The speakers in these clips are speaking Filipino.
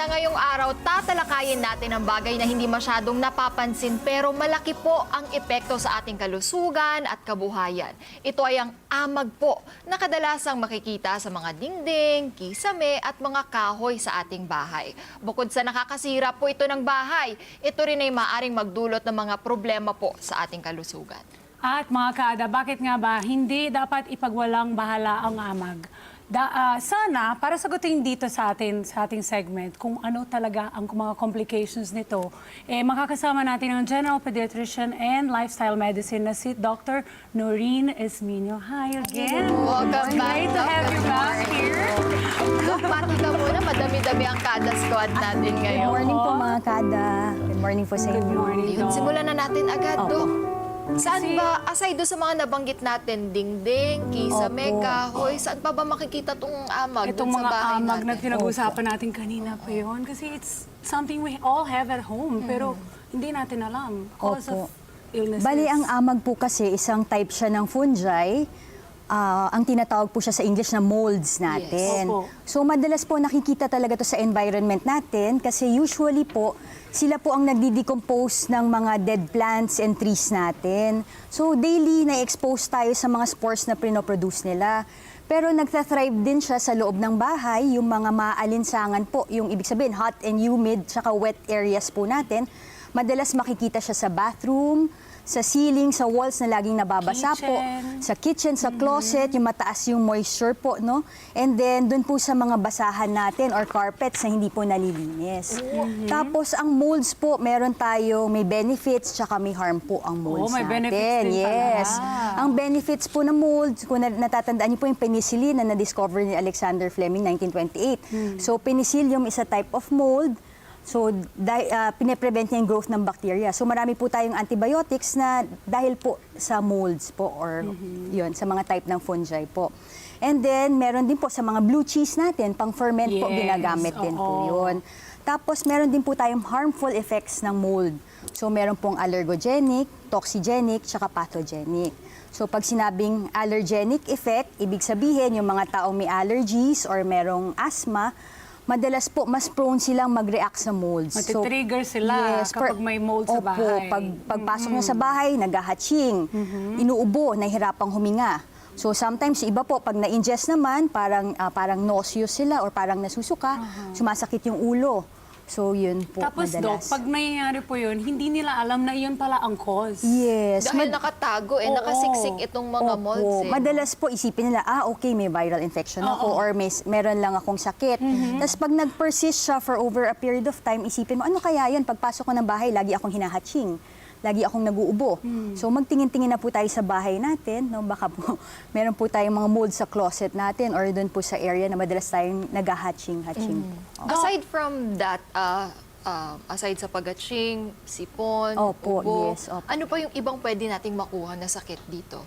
Barkada ngayong araw, tatalakayin natin ang bagay na hindi masyadong napapansin pero malaki po ang epekto sa ating kalusugan at kabuhayan. Ito ay ang amag po na kadalasang makikita sa mga dingding, kisame at mga kahoy sa ating bahay. Bukod sa nakakasira po ito ng bahay, ito rin ay maaring magdulot ng mga problema po sa ating kalusugan. At mga kaada, bakit nga ba hindi dapat ipagwalang bahala ang amag? Sana, para sagutin dito sa ating segment, kung ano talaga ang mga complications nito, makakasama natin ang General Pediatrician and Lifestyle Medicine na si Dr. Noreen Esminio. Hi again. Welcome back. Great to have you back here. Dok, pati ka muna, madami-dami ang kada squad natin Good ngayon. morning po mga kada. Good morning po sa inyo. Good morning, Yun, Doc. simulan na natin agad, Opo. Dok. Saan ba, aside doon sa mga nabanggit natin, dingding, kisame, Opo. kahoy, saan pa ba makikita itong amag Itong dun sa mga bahay amag na natin? pinag-usapan natin kanina pa yun. Kasi it's something we all have at home, pero hindi natin alam. Cause Opo. of illnesses. Bali, ang amag po kasi isang type siya ng fungi. Ang tinatawag po siya sa English na molds natin. Opo. So madalas po nakikita talaga to sa environment natin kasi usually po sila po ang nagdi-decompose ng mga dead plants and trees natin. So daily na-expose tayo sa mga spores na pinoproduce nila. Pero nagtathrive din siya sa loob ng bahay, yung mga maalinsangan po, yung ibig sabihin hot and humid, tsaka wet areas po natin. Madalas makikita siya sa bathroom, sa ceiling, sa walls na laging nababasa po, Kitchen. sa kitchen, sa closet, yung mataas yung moisture po, no? And then, dun po sa mga basahan natin or carpets na hindi po nalilinis. Tapos, ang molds po, meron tayo, may benefits, tsaka may harm po ang molds may natin. benefits din pala. Yes. Ang benefits po ng molds, kung natatandaan niyo po yung penicillin na na-discover ni Alexander Fleming 1928. So, penicillium is a type of mold. So, pine-prevent niya yung growth ng bacteria. So, marami po tayong antibiotics na dahil po sa molds po or yun, sa mga type ng fungi po. And then, meron din po sa mga blue cheese natin, pang-ferment po, Yes, ginagamit din po oo. yun. Tapos, meron din po tayong harmful effects ng mold. So, meron pong allergogenic, toxigenic, tsaka pathogenic. So, pag sinabing allergenic effect, ibig sabihin yung mga taong may allergies or merong asthma, madalas po, mas prone silang mag-react sa molds. Matitrigger sila kapag may mold sa bahay. Pagpasok niya sa bahay, nag-hatching, inuubo, nahihirapang huminga. So sometimes, iba po, pag na-ingest naman, parang nauseous sila or parang nasusuka, sumasakit yung ulo. So yun po, Tapos, Doc, madalas. pag nangyayari po yun, hindi nila alam na yun pala ang cause. Yes. Dahil nakatago, Oo. nakasiksik itong mga Opo. molds. Madalas po isipin nila, okay, may viral infection ako or meron lang akong sakit. Tapos pag nag-persist siya for over a period of time, isipin mo, ano kaya yan? Pagpasok ko ng bahay, lagi akong hinahatching. Lagi akong nag-uubo. So magtingin-tingin na po tayo sa bahay natin. No? Baka po, meron po tayong mga mold sa closet natin or doon po sa area na madalas tayong nag-hatching-hatching. Aside from that, aside sa pag-atching, sipon, Opo, ubo, yes, opo. ano pa yung ibang pwede nating makuha na sakit dito?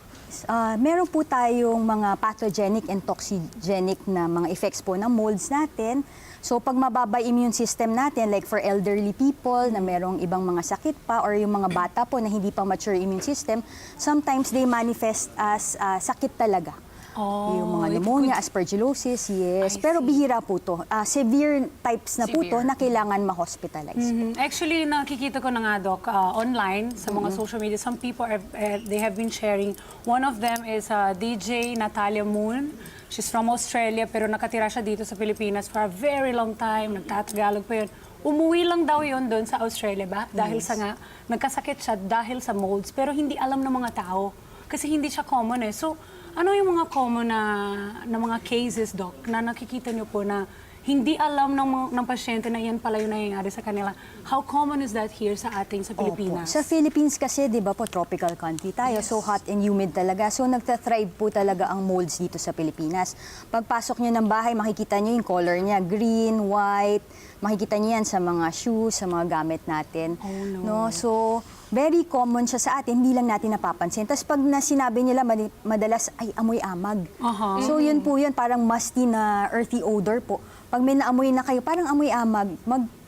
Meron po tayong mga pathogenic and toxigenic na mga effects po ng molds natin. So pag mababa immune system natin, like for elderly people na merong ibang mga sakit pa or yung mga bata po na hindi pa mature immune system, sometimes they manifest as sakit talaga. Yung mga pneumonia, aspergillosis, yes. I Pero see. bihira po to. Severe types na po to Severe. na kailangan ma-hospitalize. Actually, nakikita ko na nga, Doc, online, sa mga social media, some people, they have been sharing. One of them is DJ Natalia Moon. She's from Australia, pero nakatira siya dito sa Pilipinas for a very long time. Nagtatagalog pa yun. Umuwi lang daw yun doon sa Australia ba? Dahil sa nga, nagkasakit siya dahil sa molds, pero hindi alam ng mga tao. Kasi hindi siya common eh. So, ano yung mga common na mga cases, Doc, na nakikita niyo po na hindi alam ng pasyente na yan pala yung nangyayari sa kanila? How common is that here sa Pilipinas? Opo. Sa Philippines kasi, di ba po, tropical country tayo. So hot and humid talaga. So nagtathrive po talaga ang molds dito sa Pilipinas. Pagpasok nyo ng bahay, makikita nyo yung color niya. Green, white. Makikita nyo yan sa mga shoes, sa mga gamit natin. Oh, no? So, very common siya sa atin, hindi lang natin napapansin. Tapos pag sinabi nila, madalas, ay, amoy amag. So yun po yun, parang musty na earthy odor po. Pag may naamoy na kayo, parang amoy amag,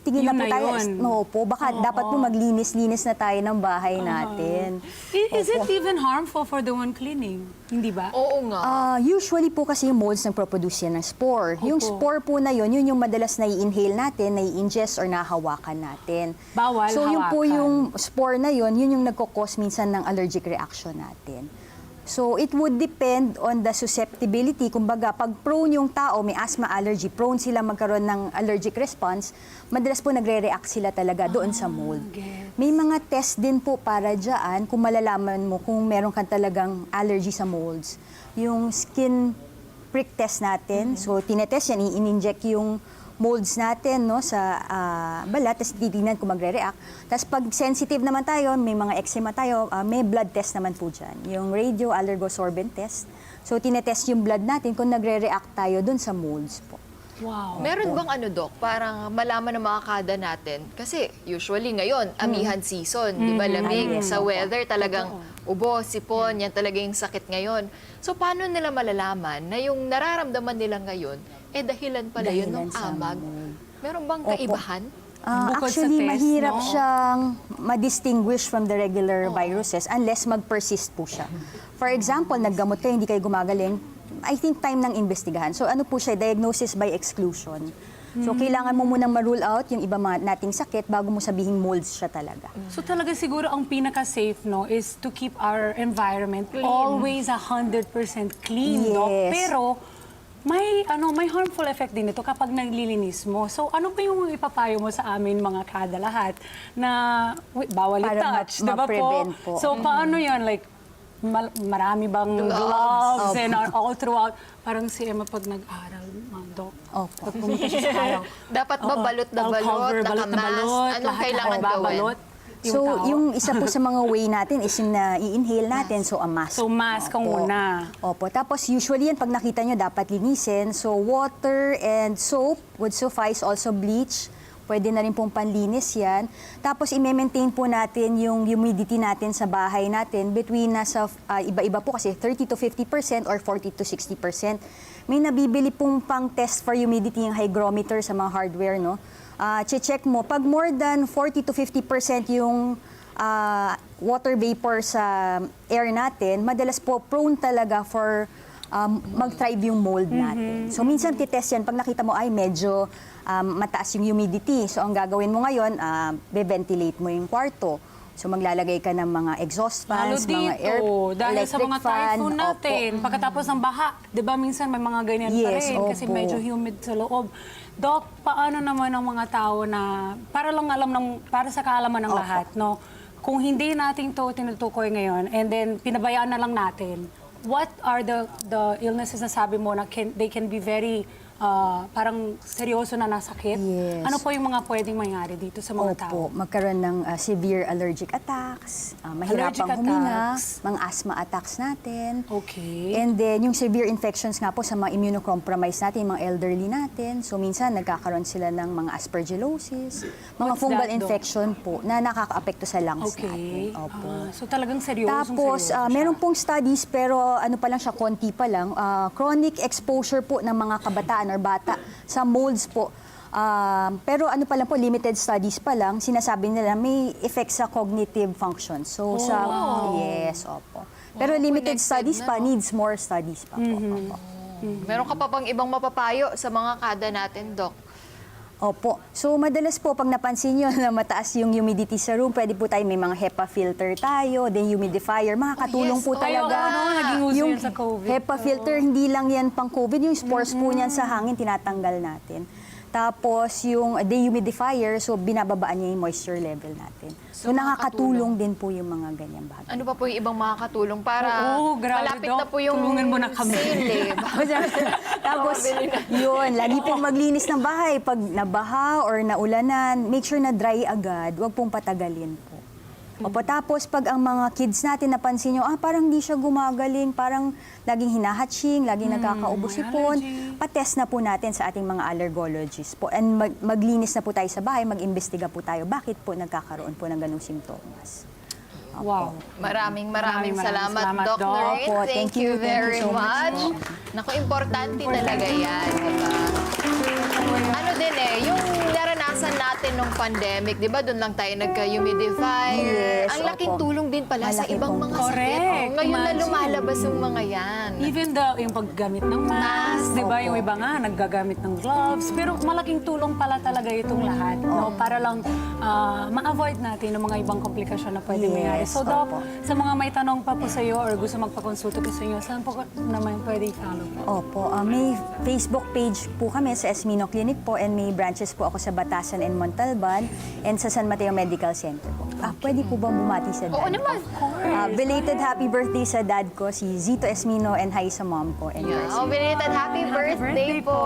tigil na Yun po na tayo. yun. No po, baka dapat po maglinis-linis na tayo ng bahay natin. Is it even harmful for the one cleaning? Hindi ba? Oo nga. Usually po kasi yung molds nagproproduce yan ng spore. Yung spore po na yun yung madalas nai-inhale natin, nai-ingest or nahawakan natin. Bawal So yung po hawakan. yung spore na yun yung nagkukos minsan ng allergic reaction natin. So it would depend on the susceptibility. Kumbaga, pag prone yung tao, may asthma allergy, prone sila magkaroon ng allergic response, madalas po nagre-react sila talaga doon sa mold. gets. May mga test din po para dyan kung malalaman mo kung meron kang talagang allergy sa molds. Yung skin prick test natin, so tinetest yan, i-inject yung molds natin no, sa balat, tapos titignan kung magre-react. Tapos pag sensitive naman tayo, may mga eczema tayo, may blood test naman po dyan. Yung radio allergosorbent test. So tinetest yung blood natin kung nagre-react tayo dun sa molds po. Wow. Meron bang ano, Doc, parang malaman ng mga kada natin? Kasi usually ngayon, amihan season, di ba, lamig, sa weather talagang ubo, sipon, yan talaga yung sakit ngayon. So paano nila malalaman na yung nararamdaman nila ngayon, dahilan pala yun ng Dahilan sa amag? mold. Meron bang Opo. kaibahan? Bukod sa Actually, test, mahirap no? siyang ma-distinguish from the regular viruses unless mag-persist po siya. For example, naggamot kayo, hindi kayo gumagaling, I think time ng investigahan. So ano po siya, diagnosis by exclusion. So kailangan mo munang ma-rule out yung iba nating sakit bago mo sabihin molds siya talaga. So talaga siguro ang pinaka-safe no is to keep our environment always 100% clean, Doc. Yes. Pero may harmful effect din ito kapag naglilinis mo. So ano ba yung ipapayo mo sa amin mga kada lahat na bawal Para i-touch, 'di ba po? ma-prevent po. So paano 'yan, like marami bang gloves and all throughout? Parang si Emma pag nag-aral, Doc. Opo. Pag pumunta siya sa araw. Dapat ba Oo, balot na all balot, cover, balot na nakamask? balot, Anong lahat kailangan nakababalot, gawin? So, tao. yung isa po sa mga way natin is yung na-i-inhale natin, so a mask. So, mask ka Opo. muna. Opo. Tapos, usually yan, pag nakita nyo, dapat linisin. So, water and soap would suffice, also bleach. Pwede na rin pong panlinis yan. Tapos, i-maintain po natin yung humidity natin sa bahay natin between nasa, iba-iba po kasi 30 to 50% or 40 to 60%. May nabibili pong pang test for humidity yung hygrometer sa mga hardware, no? Check mo, pag more than 40 to 50% yung water vapor sa air natin, madalas po prone talaga for mag-thrive yung mold natin. So minsan titest yan, pag nakita mo ay medyo mataas yung humidity. So ang gagawin mo ngayon, be-ventilate mo yung kwarto. So maglalagay ka ng mga exhaust Lalo fans, dito, mga air, dahil sa electric mga fan. typhoon natin, pagkatapos ng baha, di ba minsan may mga ganyan pa Yes, rin kasi opo. medyo humid sa loob. Doc, paano naman ang mga tao na, para sa kaalaman ng Opo. lahat, no? Kung hindi natin to tinutukoy ngayon and then pinabayaan na lang natin, what are the illnesses na sabi mo na they can be very parang seryoso na nasakit? Yes. Ano po yung mga pwedeng mangyari dito sa mga tao? Opo, magkaroon ng severe allergic attacks, mahirapang Allergic huminga, attacks. mga asthma attacks natin. Okay. And then, yung severe infections nga po sa mga immunocompromised natin, yung mga elderly natin. So, minsan nagkakaroon sila ng mga aspergillosis, mga What's fungal that, Doc? infection po na nakaka-apekto sa lungs Okay. natin. Opo. So talagang seryoso. Tapos, meron pong studies, pero ano pa lang siya, konti pa lang. Chronic exposure po ng mga kabataan or bata sa molds po. Pero ano pa lang po, limited studies pa lang, sinasabi nila may effect sa cognitive function. So, yes, opo. Pero limited connected studies na, pa, no? needs more studies pa po. Opo. Meron ka pa bang ibang mapapayo sa mga kada natin, Doc? Opo. So, madalas po, pag napansin nyo na mataas yung humidity sa room, pwede po tayo, may mga HEPA filter tayo, then humidifier, makakatulong yes. po Ay, talaga. oo, naging uso yan sa COVID. HEPA filter, hindi lang yan pang COVID, yung spores po niyan sa hangin, tinatanggal natin. Tapos, yung dehumidifier, so binababaan niya yung moisture level natin. So, So, nakakatulong din po yung mga ganyan bagay. Ano pa po yung ibang makakatulong para Oo, grabe, malapit Doc. na po yung Tulungan mo na kami. sale, eh. Tapos, yun, lagi pong maglinis ng bahay. Pag nabaha or naulanan, make sure na dry agad. Huwag pong patagalin po. Opo, tapos pag ang mga kids natin napansin nyo, parang hindi siya gumagaling, parang laging hinahatching, laging nagkakaubo sipon, allergy. patest na po natin sa ating mga allergologists po. And maglinis na po tayo sa bahay, mag-imbestiga po tayo, bakit po nagkakaroon po ng ganung simptomas. Wow. Maraming Maraming salamat, salamat, Doc Doc. Lorraine. Opo, Thank you very so much. Naku, importante talaga yan, diba? Ano din yung naranasan natin nung pandemic, di ba? Doon lang tayo nagka-humidifier. Yes, Ang laking opo. tulong din pala sa Malaki ibang pong mga tulong. sakit. Correct. Ngayon na Imagine. lumalabas yung mga yan. Even yung paggamit ng mask, di ba? Opo. Yung iba nga, naggagamit ng gloves. Pero malaking tulong pala talaga itong lahat, no? Para lang ma-avoid natin yung mga ibang komplikasyon na pwede Yes, mangyari. So, Doc, opo. sa mga may tanong pa po sa iyo or gusto magpakonsulta po sa inyo, saan po naman pwede i-follow po? Opo, may Facebook page po kami sa Esmino Clinic po and may branches po ako sa Batasan and Montalban and sa San Mateo Medical Center po. Pwede po bang bumati sa dad? Oo naman. Belated happy birthday sa dad ko, si Zito Esmino, and hi sa mom ko. And Yeah. yours. Oh, belated happy birthday po.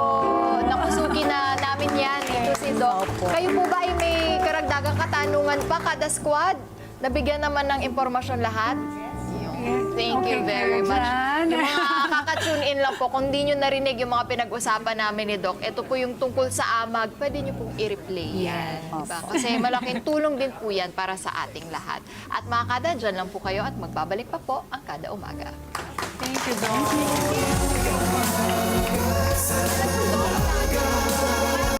Nakusuki na namin yan dito si Doc. Opo. Kayo po ba ay may karagdagang katanungan pa kada squad? Nabigyan naman ng impormasyon lahat? Thank you Okay, very kayo much. dyan. Yung mga kaka-tune in lang po, kung di nyo narinig yung mga pinag-usapan namin ni Doc, ito po yung tungkol sa AMAG, pwede nyo pong i-replay yan. Diba? Kasi malaking tulong din po yan para sa ating lahat. At mga kada, dyan lang po kayo at magbabalik pa po ang kada umaga. Thank you, Doc.